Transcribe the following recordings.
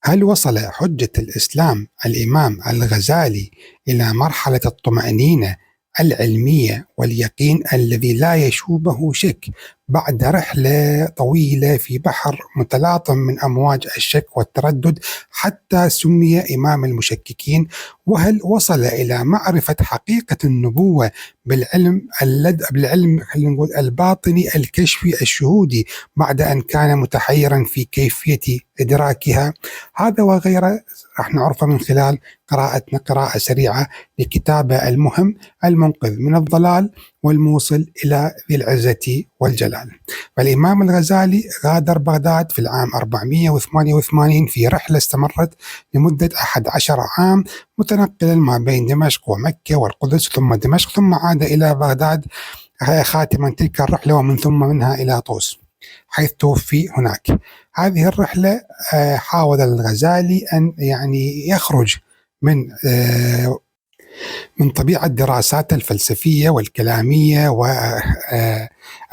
هل وصل حجة الإسلام الإمام الغزالي إلى مرحلة الطمأنينة العلمية واليقين الذي لا يشوبه شك بعد رحلة طويلة في بحر متلاطم من أمواج الشك والتردد حتى سمي إمام المشككين؟ وهل وصل إلى معرفة حقيقة النبوة بالعلم خلينا نقول الباطني الكشفي الشهودي بعد أن كان متحيرا في كيفية إدراكها؟ هذا وغيره راح نعرفه من خلال قراءتنا قراءة سريعة لكتابه المهم المنقذ من الضلال والموصل إلى ذي العزة والجلال. فالإمام الغزالي غادر بغداد في العام 488 في رحلة استمرت لمدة 11 عام، متنقلا ما بين دمشق ومكة والقدس ثم دمشق، ثم عاد إلى بغداد خاتما تلك الرحلة، ومن ثم منها إلى طوس حيث توفي هناك. هذه الرحلة حاول الغزالي أن يخرج من طبيعة دراسات الفلسفية والكلامية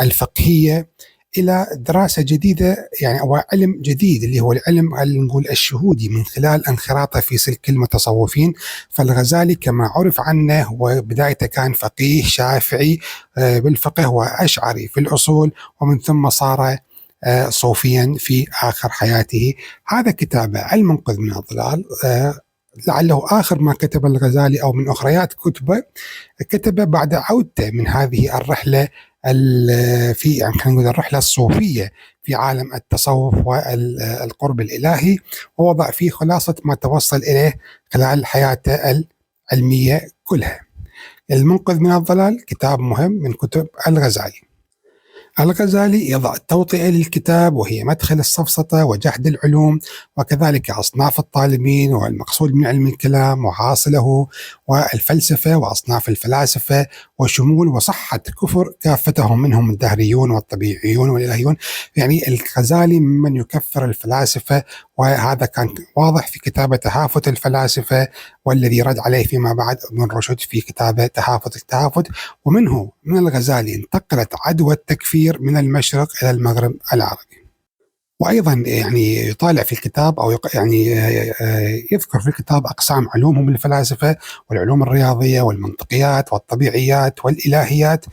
والفقهية إلى دراسة جديدة أو علم جديد اللي هو العلم نقول الشهودي من خلال انخراطه في سلك المتصوفين. فالغزالي كما عرف عنه هو بدايته كان فقيه شافعي بالفقه وأشعري في الأصول، ومن ثم صار صوفيا في آخر حياته. هذا كتابه المنقذ من الضلال لعله آخر ما كتب الغزالي أو من أخريات كتبه، كتبه بعد عودته من هذه الرحلة في الرحلة الصوفية في عالم التصوف والقرب الإلهي، ووضع فيه خلاصة ما توصل إليه خلال حياته العلمية كلها. المنقذ من الضلال كتاب مهم من كتب الغزالي. الغزالي يضع التوطئة للكتاب وهي مدخل السفسطة وجحد العلوم، وكذلك أصناف الطالبين والمقصود من علم الكلام وحاصله، والفلسفة وأصناف الفلاسفة، وشمول وصحة كفر كافتهم منهم الدهريون والطبيعيون والإلهيون. الغزالي ممن يكفر الفلاسفة، وهذا كان واضح في كتابة تهافت الفلاسفة، والذي رد عليه فيما بعد ابن رشد في كتابه تهافت التهافت. ومنه من الغزالي انتقلت عدوى التكفير من المشرق إلى المغرب العربي. وأيضا يطالع في الكتاب أو يذكر في الكتاب أقسام علومهم الفلاسفة والعلوم الرياضية والمنطقيات والطبيعيات والإلهيات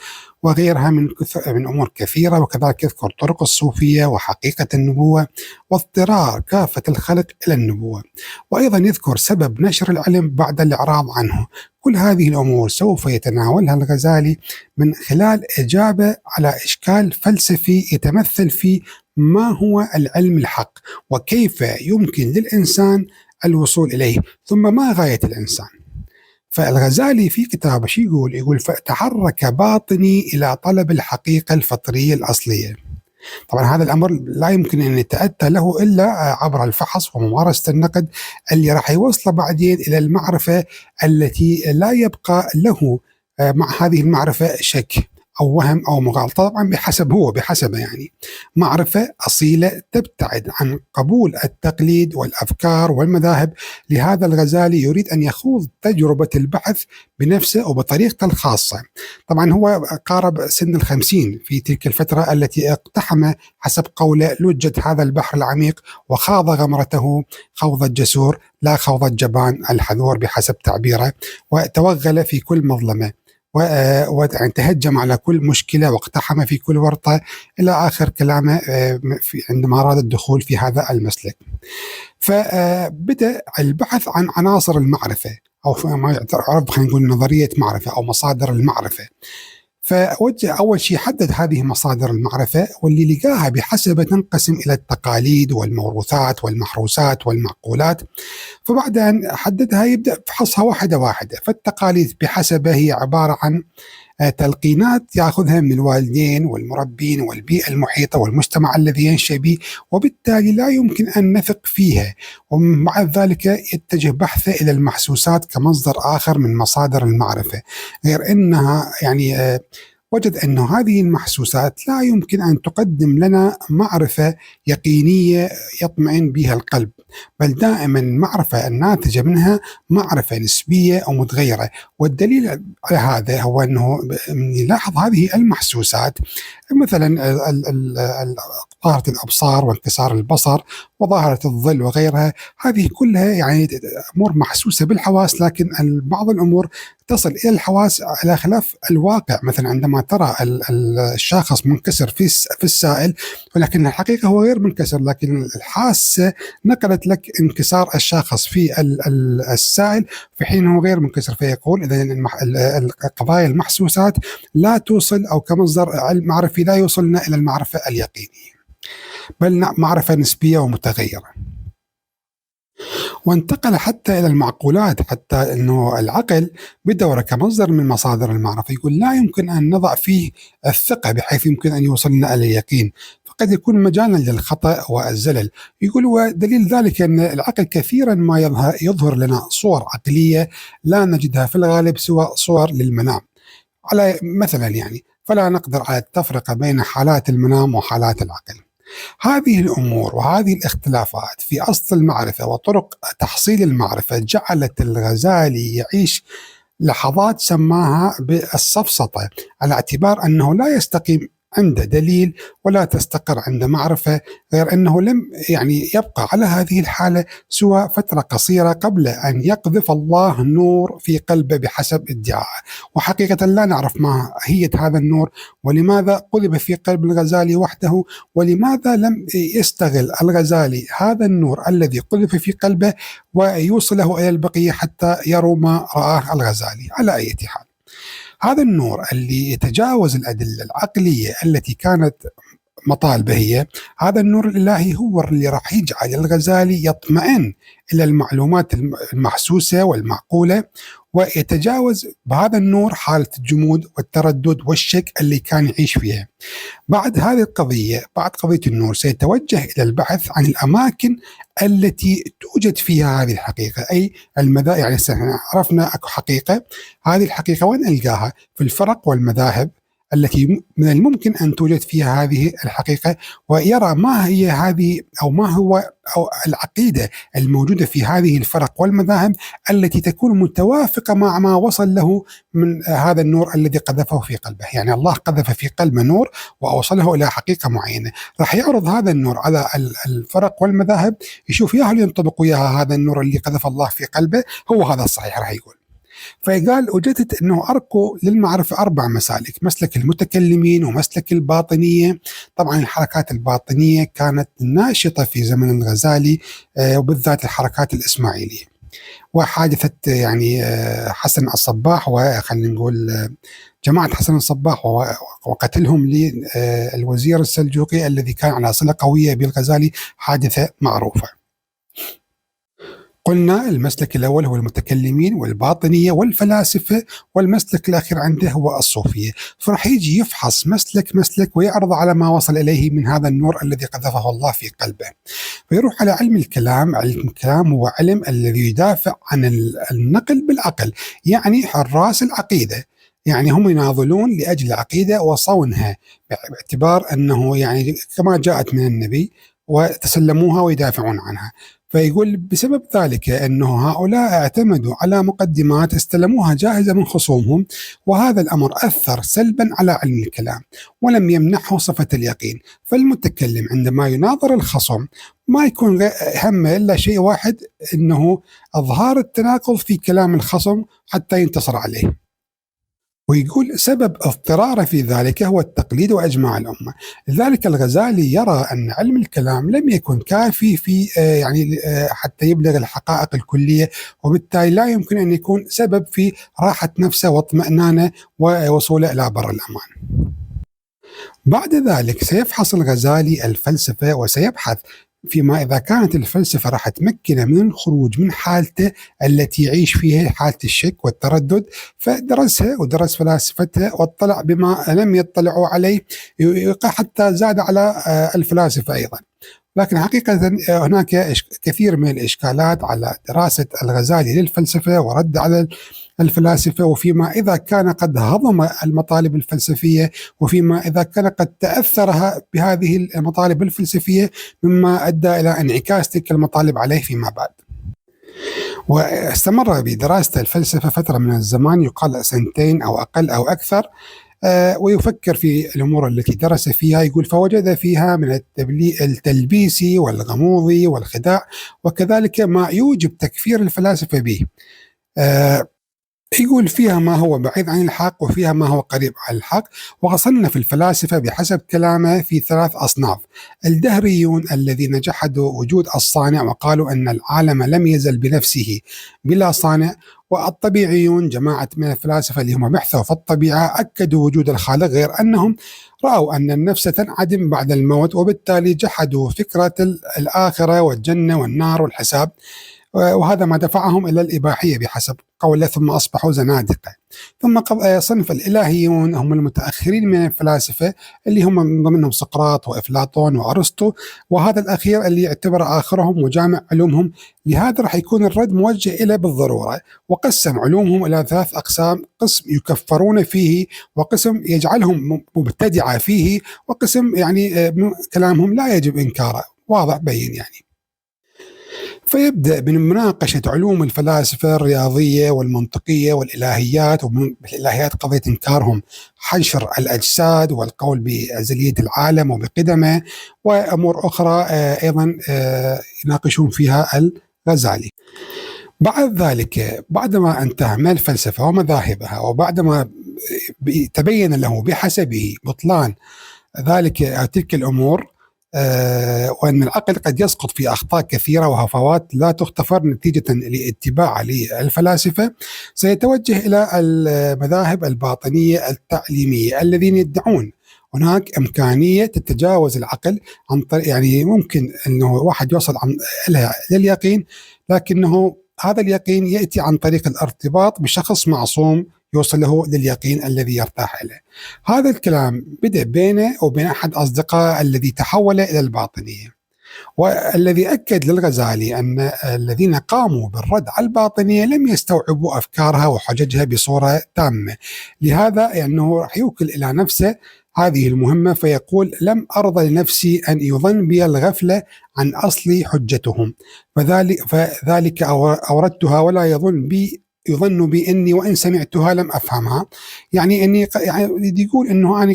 وغيرها من أمور كثيرة، وكذلك يذكر طرق الصوفية وحقيقة النبوة واضطرار كافة الخلق إلى النبوة، وأيضا يذكر سبب نشر العلم بعد الإعراض عنه. كل هذه الأمور سوف يتناولها الغزالي من خلال إجابة على إشكال فلسفي يتمثل في ما هو العلم الحق، وكيف يمكن للإنسان الوصول إليه، ثم ما غاية الإنسان. فالغزالي في كتابه يقول فتحرك باطني إلى طلب الحقيقة الفطرية الأصلية. طبعا هذا الأمر لا يمكن أن يتأتى له إلا عبر الفحص وممارسة النقد اللي راح يوصل بعدين إلى المعرفة التي لا يبقى له مع هذه المعرفة شك أو وهم أو مغالطة، طبعا بحسبه معرفة أصيلة تبتعد عن قبول التقليد والأفكار والمذاهب. لهذا الغزالي يريد أن يخوض تجربة البحث بنفسه وبطريقته الخاصة. طبعا هو قارب سن 50 في تلك الفترة التي اقتحم حسب قوله لجة هذا البحر العميق وخاض غمرته خوض الجسور لا خوض الجبان الحذور بحسب تعبيره، وتوغل في كل مظلمة وتهجم على كل مشكلة واقتحم في كل ورطة إلى آخر كلامه عندما أراد الدخول في هذا المسلك. فبدأ البحث عن عناصر المعرفة أو ما يعرف خلينا نقول نظرية معرفة أو مصادر المعرفة. فوجه أول شيء حدد هذه مصادر المعرفة، واللي لقاها بحسب تنقسم إلى التقاليد والموروثات والمحروسات والمعقولات. فبعد أن حددها يبدأ فحصها واحدة واحدة. فالتقاليد بحسبه هي عبارة عن تلقينات يأخذها من الوالدين والمربين والبيئة المحيطة والمجتمع الذي ينشأ به، وبالتالي لا يمكن أن نثق فيها. ومع ذلك يتجه بحثه إلى المحسوسات كمصدر آخر من مصادر المعرفة، غير أنها وجد أن هذه المحسوسات لا يمكن أن تقدم لنا معرفة يقينية يطمئن بها القلب، بل دائما المعرفة الناتجة منها معرفة نسبية أو متغيرة. والدليل على هذا هو أنه نلاحظ هذه المحسوسات مثلا ظاهرة الأبصار وانكسار البصر وظاهرة الظل وغيرها، هذه كلها يعني أمور محسوسة بالحواس، لكن بعض الأمور تصل إلى الحواس على خلاف الواقع. مثلا عندما ترى الشاخص منكسر في السائل، ولكن الحقيقة هو غير منكسر، لكن الحاسة نقلت لك انكسار الشاخص في السائل في حين هو غير منكسر. فيقول إذا القضايا المحسوسات لا توصل، أو كمصدر علم معرفي لا يوصلنا إلى المعرفة اليقينية، بل معرفة نسبية ومتغيرة. وانتقل حتى إلى المعقولات، حتى أنه العقل بدوره كمصدر من مصادر المعرفة يقول لا يمكن أن نضع فيه الثقة بحيث يمكن أن يوصلنا إلى اليقين، فقد يكون مجالا للخطأ والزلل. يقول ودليل ذلك أن العقل كثيرا ما يظهر لنا صور عقلية لا نجدها في الغالب سوى صور للمنام. على مثلا يعني فلا نقدر على التفرقة بين حالات المنام وحالات العقل. هذه الأمور وهذه الاختلافات في أصل المعرفة وطرق تحصيل المعرفة جعلت الغزالي يعيش لحظات سماها بالسفسطة، على اعتبار أنه لا يستقيم عنده دليل ولا تستقر عنده معرفة، غير أنه لم يعني يبقى على هذه الحالة سوى فترة قصيرة قبل أن يقذف الله نور في قلبه بحسب ادعائه. وحقيقة لا نعرف ما هي هذا النور، ولماذا قذف في قلب الغزالي وحده، ولماذا لم يستغل الغزالي هذا النور الذي قذف في قلبه ويوصله إلى البقية حتى يروا ما رآه الغزالي. على أي حال، هذا النور اللي يتجاوز الأدلة العقلية التي كانت مطالبه هي، هذا النور الإلهي هو اللي راح يجعل الغزالي يطمئن إلى المعلومات المحسوسة والمعقولة، ويتجاوز بهذا النور حالة الجمود والتردد والشك اللي كان يعيش فيها. بعد هذه القضية، بعد قضية النور، سيتوجه إلى البحث عن الأماكن التي توجد فيها هذه الحقيقة، أي المذاهب. يعني عرفنا أكو حقيقة، هذه الحقيقة وين نلقاها؟ في الفرق والمذاهب التي من الممكن أن توجد فيها هذه الحقيقة، ويرى ما هي هذه أو ما هو أو العقيدة الموجودة في هذه الفرق والمذاهب التي تكون متوافقة مع ما وصل له من هذا النور الذي قذفه في قلبه. يعني الله قذف في قلبه نور وأوصله إلى حقيقة معينة، راح يعرض هذا النور على الفرق والمذاهب، يشوف يا هل ينطبق وياها هذا النور اللي قذف الله في قلبه، هو هذا الصحيح راح يقول. فقال وجدت أنه أركوا للمعرفة 4 مسالك: مسلك المتكلمين ومسلك الباطنية. طبعا الحركات الباطنية كانت ناشطة في زمن الغزالي، وبالذات الحركات الإسماعيلية، وحادثة يعني حسن الصباح، وخلينا نقول جماعة حسن الصباح وقتلهم للوزير السلجوقي الذي كان على صلة قوية بالغزالي، حادثة معروفة. قلنا المسلك الأول هو المتكلمين والباطنية والفلاسفة، والمسلك الأخير عنده هو الصوفية. فراح يجي يفحص مسلك ويعرض على ما وصل إليه من هذا النور الذي قذفه الله في قلبه، فيروح على علم الكلام. علم الكلام هو علم الذي يدافع عن النقل بالعقل، يعني حراس العقيدة، يعني هم يناضلون لأجل العقيدة وصونها باعتبار أنه يعني كما جاءت من النبي وتسلموها ويدافعون عنها. فيقول بسبب ذلك أنه هؤلاء اعتمدوا على مقدمات استلموها جاهزة من خصومهم، وهذا الأمر أثر سلبا على علم الكلام ولم يمنحه صفة اليقين. فالمتكلم عندما يناظر الخصم ما يكون همه إلا شيء واحد، أنه إظهار التناقض في كلام الخصم حتى ينتصر عليه. ويقول سبب اضطراره في ذلك هو التقليد وإجماع الأمة. لذلك الغزالي يرى أن علم الكلام لم يكن كافي في حتى يبلغ الحقائق الكلية، وبالتالي لا يمكن أن يكون سبب في راحة نفسه واطمئنانه ووصوله إلى بر الأمان. بعد ذلك سيفحص الغزالي الفلسفة وسيبحث فيما إذا كانت الفلسفة راح تمكنه من الخروج من حالته التي يعيش فيها، حالة الشك والتردد. فدرسها ودرس فلاسفتها واطلع بما لم يطلعوا عليه، حتى زاد على الفلاسفة أيضا. لكن حقيقة هناك كثير من الإشكالات على دراسة الغزالي للفلسفة ورد على الفلاسفة، وفيما إذا كان قد هضم المطالب الفلسفية، وفيما إذا كان قد تأثرها بهذه المطالب الفلسفية، مما أدى إلى انعكاس تلك المطالب عليه فيما بعد. واستمر بدراسة الفلسفة فترة من الزمان، يقال سنتين أو أقل أو أكثر، ويفكر في الأمور التي درس فيها. يقول: فوجد فيها من التلبيس والغموض والخداع، وكذلك ما يوجب تكفير الفلاسفة به. يقول: فيها ما هو بعيد عن الحق وفيها ما هو قريب عن الحق. وصنف الفلاسفة بحسب كلامه في 3 أصناف: الدهريون الذين جحدوا وجود الصانع وقالوا أن العالم لم يزل بنفسه بلا صانع، والطبيعيون جماعة من الفلاسفة اللي هم بحثوا في الطبيعة أكدوا وجود الخالق، غير أنهم رأوا أن النفس تنعدم بعد الموت، وبالتالي جحدوا فكرة الآخرة والجنة والنار والحساب، وهذا ما دفعهم إلى الإباحية بحسب قوله، ثم أصبحوا زنادقة. ثم صنف الإلهيون هم المتأخرين من الفلاسفة، اللي هم من ضمنهم سقراط وأفلاطون وأرسطو، وهذا الأخير اللي يعتبر آخرهم وجامع علومهم. لهذا راح يكون الرد موجه إليه بالضرورة. وقسم علومهم إلى 3 أقسام: قسم يكفرون فيه، وقسم يجعلهم مبتدعة فيه، وقسم يعني كلامهم لا يجب إنكاره. واضح بين يعني. فيبدأ بمناقشة علوم الفلاسفة الرياضية والمنطقية والإلهيات، ومن الإلهيات قضية إنكارهم حشر الأجساد والقول بأزلية العالم وبقدمه، وأمور أخرى أيضا يناقشون فيها الغزالي. بعد ذلك، بعدما انتهى من الفلسفة ومذاهبها، وبعدما تبين له بحسبه بطلان ذلك تلك الأمور، وأن العقل قد يسقط في أخطاء كثيرة وهفوات لا تغتفر نتيجة لاتباع للفلاسفة، سيتوجه إلى المذاهب الباطنية التعليمية الذين يدعون هناك إمكانية تتجاوز العقل عن طريق، يعني ممكن أنه واحد يوصل لليقين، لكنه هذا اليقين يأتي عن طريق الارتباط بشخص معصوم يوصل له لليقين الذي يرتاح إليه. هذا الكلام بدأ بينه وبين أحد أصدقائه الذي تحول إلى الباطنية، والذي أكد للغزالي أن الذين قاموا بالرد على الباطنية لم يستوعبوا أفكارها وحججها بصورة تامة. لهذا أنه راح يوكل إلى نفسه هذه المهمة، فيقول: لم أرضى لنفسي أن يظن بي الغفلة عن أصل حجتهم، فذلك أوردتها ولا يظن بي اني وان سمعتها لم افهمها. يعني اني يقول انه انا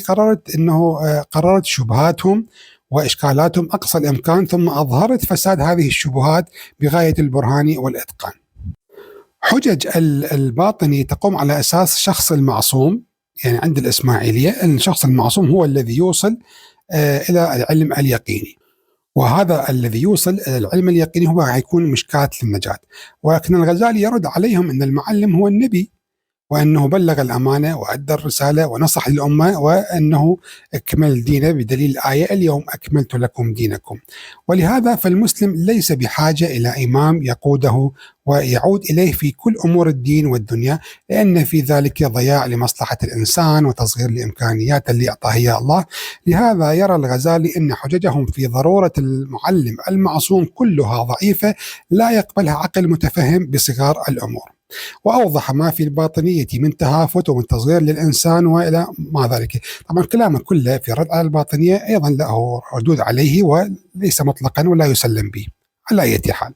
قررت شبهاتهم واشكالاتهم اقصى الامكان، ثم اظهرت فساد هذه الشبهات بغايه البرهان والاتقان. حجج الباطني تقوم على اساس شخص المعصوم، يعني عند الاسماعيليه الشخص المعصوم هو الذي يوصل الى العلم اليقيني، وهذا الذي يوصل إلى العلم اليقيني هو هيكون مشكاة للنجاة. ولكن الغزالي يرد عليهم أن المعلم هو النبي، وأنه بلغ الأمانة وأدى الرسالة ونصح للأمة، وأنه أكمل دينه بدليل الآية: اليوم أكملت لكم دينكم. ولهذا فالمسلم ليس بحاجة إلى إمام يقوده ويعود إليه في كل أمور الدين والدنيا، لأن في ذلك ضياع لمصلحة الإنسان وتصغير لإمكانيات اللي أعطاه إياه الله. لهذا يرى الغزالي أن حججهم في ضرورة المعلم المعصوم كلها ضعيفة لا يقبلها عقل متفهم بصغار الأمور، وأوضح ما في الباطنية من تهافت ومن تصغير للإنسان وإلى ما ذلك. طبعا كلامه كله في رد على الباطنية أيضا له ردود عليه وليس مطلقا ولا يسلم به على أي حال.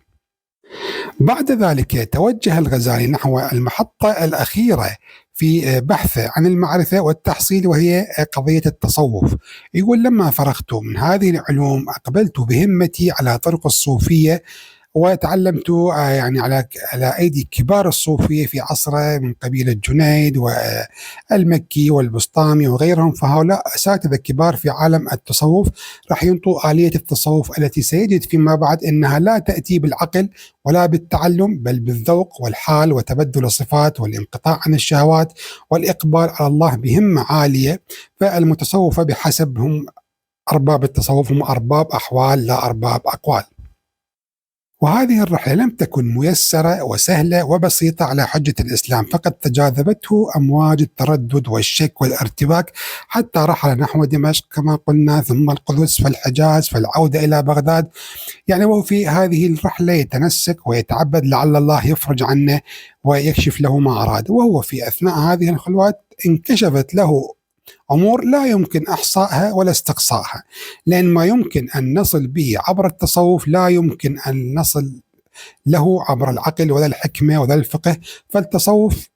بعد ذلك توجه الغزالي نحو المحطة الأخيرة في بحثه عن المعرفة والتحصيل، وهي قضية التصوف. يقول: لما فرغت من هذه العلوم أقبلت بهمتي على طرق الصوفية، وتعلمت يعني على أيدي كبار الصوفية في عصره من قبيل الجنيد والمكي والبسطامي وغيرهم، فهؤلاء أساتذة كبار في عالم التصوف راح ينطوا آلية التصوف التي سيجد فيما بعد أنها لا تأتي بالعقل ولا بالتعلم، بل بالذوق والحال وتبدل الصفات والانقطاع عن الشهوات والإقبال على الله بهمة عالية. فالمتصوفة بحسبهم أرباب التصوف هم أرباب أحوال لا أرباب أقوال. وهذه الرحلة لم تكن ميسرة وسهلة وبسيطة على حجة الإسلام، فقد تجاذبته أمواج التردد والشك والارتباك حتى رحل نحو دمشق كما قلنا، ثم القدس فالحجاز فالعودة إلى بغداد. يعني وهو في هذه الرحلة يتنسك ويتعبد لعل الله يفرج عنه ويكشف له ما أراد. وهو في أثناء هذه الخلوات انكشفت له أمور لا يمكن إحصائها ولا استقصائها، لأن ما يمكن أن نصل به عبر التصوف لا يمكن أن نصل له عبر العقل ولا الحكمة ولا الفقه. فالتصوف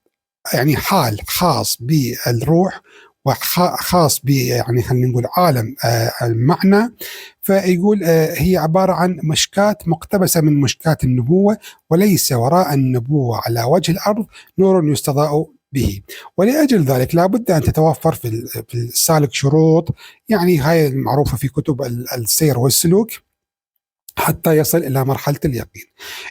يعني حال خاص بالروح وخاص ب يعني خلينا نقول عالم المعنى. فيقول هي عبارة عن مشكات مقتبسة من مشكات النبوة، وليس وراء النبوة على وجه الأرض نور يستضاء به. ولأجل ذلك لا بد أن تتوفر في السالك شروط، يعني هاي المعروفة في كتب السير والسلوك، حتى يصل إلى مرحلة اليقين.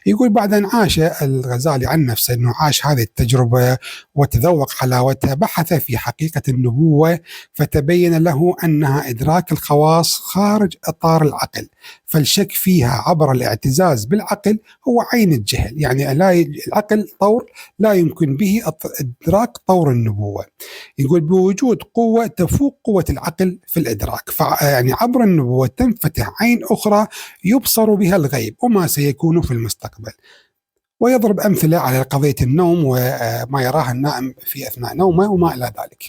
يقول بعد أن عاش الغزالي عن نفسه أنه عاش هذه التجربة وتذوق حلاوتها، بحث في حقيقة النبوة فتبين له أنها إدراك الخواص خارج إطار العقل، فالشك فيها عبر الاعتزاز بالعقل هو عين الجهل. يعني العقل طور لا يمكن به إدراك طور النبوة. يقول بوجود قوة تفوق قوة العقل في الإدراك، يعني عبر النبوة تنفتح عين أخرى يبصر بها الغيب وما سيكون في المستقبل. ويضرب أمثلة على قضية النوم وما يراه النائم في أثناء نومه وما إلى ذلك،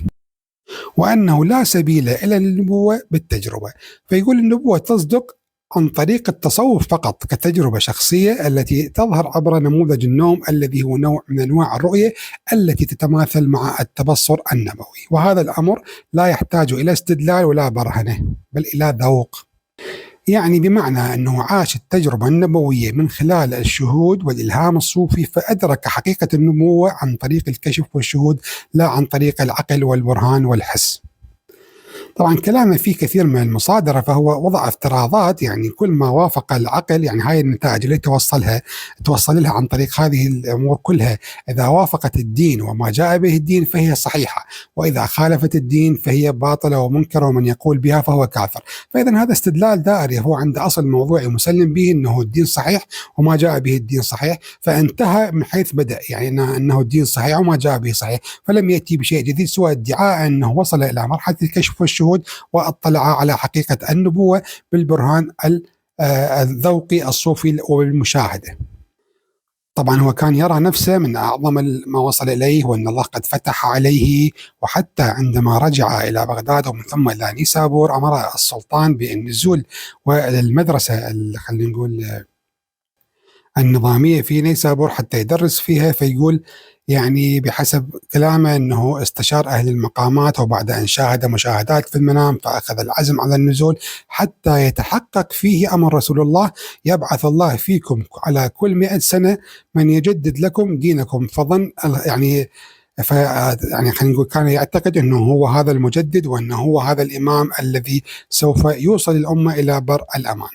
وأنه لا سبيل إلى النبوة بالتجربة. فيقول النبوة تصدق عن طريق التصوف فقط كتجربة شخصية التي تظهر عبر نموذج النوم الذي هو نوع من أنواع الرؤية التي تتماثل مع التبصر النبوي. وهذا الأمر لا يحتاج إلى استدلال ولا برهنة بل إلى ذوق، يعني بمعنى أنه عاش التجربة النبوية من خلال الشهود والإلهام الصوفي، فأدرك حقيقة النبوة عن طريق الكشف والشهود لا عن طريق العقل والبرهان والحس. طبعا كلامه فيه كثير من المصادرة، فهو وضع افتراضات، يعني كل ما وافق العقل يعني هاي النتائج اللي توصل لها عن طريق هذه الأمور كلها، إذا وافقت الدين وما جاء به الدين فهي صحيحة، وإذا خالفت الدين فهي باطلة ومنكرة، ومن يقول بها فهو كافر. فإذا هذا استدلال دائري، هو عنده أصل موضوعي مسلم به أنه الدين صحيح وما جاء به الدين صحيح، فانتهى من حيث بدأ، يعني أنه الدين صحيح وما جاء به صحيح، فلم يأتي بشيء جديد سوى ادعاء أنه وصل إلى مرحلة الكشف والشهود واطلع على حقيقة النبوة بالبرهان الذوقي الصوفي وبالمشاهدة. طبعا هو كان يرى نفسه من أعظم ما وصل إليه، وأن الله قد فتح عليه، وحتى عندما رجع إلى بغداد ومن ثم إلى نيسابور أمر السلطان بالنزول والمدرسة خلينا نقول النظامية في نيسابور حتى يدرس فيها. فيقول يعني بحسب كلامه أنه استشار أهل المقامات، وبعد أن شاهد مشاهدات في المنام فأخذ العزم على النزول حتى يتحقق فيه أمر رسول الله: يبعث الله فيكم على كل 100 سنة من يجدد لكم دينكم. فظن يعني خلينا نقول كان يعتقد أنه هو هذا المجدد، وأنه هو هذا الإمام الذي سوف يوصل الأمة إلى بر الأمان.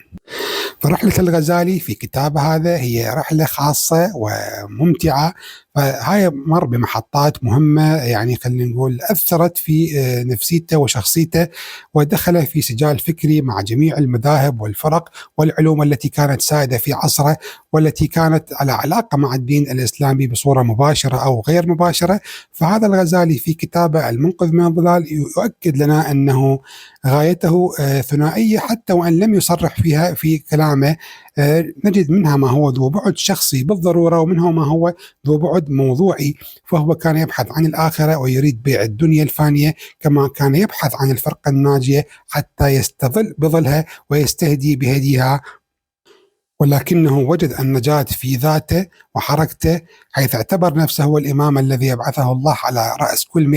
فرحلة الغزالي في كتابه هذا هي رحلة خاصة وممتعة، فهاي مر بمحطات مهمة، يعني خلينا نقول أثرت في نفسيته وشخصيته، ودخل في سجال فكري مع جميع المذاهب والفرق والعلوم التي كانت سائدة في عصره، والتي كانت على علاقة مع الدين الإسلامي بصورة مباشرة أو غير مباشرة. فهذا الغزالي في كتابه المنقذ من الضلال يؤكد لنا أنه غايته ثنائية، حتى وأن لم يصرح فيها في كلامه. نجد منها ما هو ذو بعد شخصي بالضرورة، ومنها ما هو ذو بعد موضوعي. فهو كان يبحث عن الآخرة ويريد بيع الدنيا الفانية، كما كان يبحث عن الفرقة الناجية حتى يستظل بظلها ويستهدي بهديها، ولكنه وجد النجاة في ذاته وحركته، حيث اعتبر نفسه هو الإمام الذي يبعثه الله على رأس كل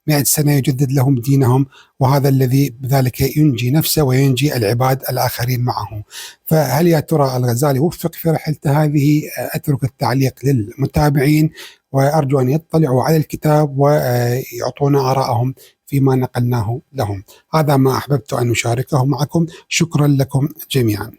100 سنة يجدد لهم دينهم، وهذا الذي بذلك ينجي نفسه وينجي العباد الآخرين معه. فهل يا ترى الغزالي وفق في رحلته هذه؟ أترك التعليق للمتابعين، وأرجو أن يطلعوا على الكتاب ويعطونا آراءهم فيما نقلناه لهم. هذا ما أحببت أن أشاركه معكم. شكرا لكم جميعا.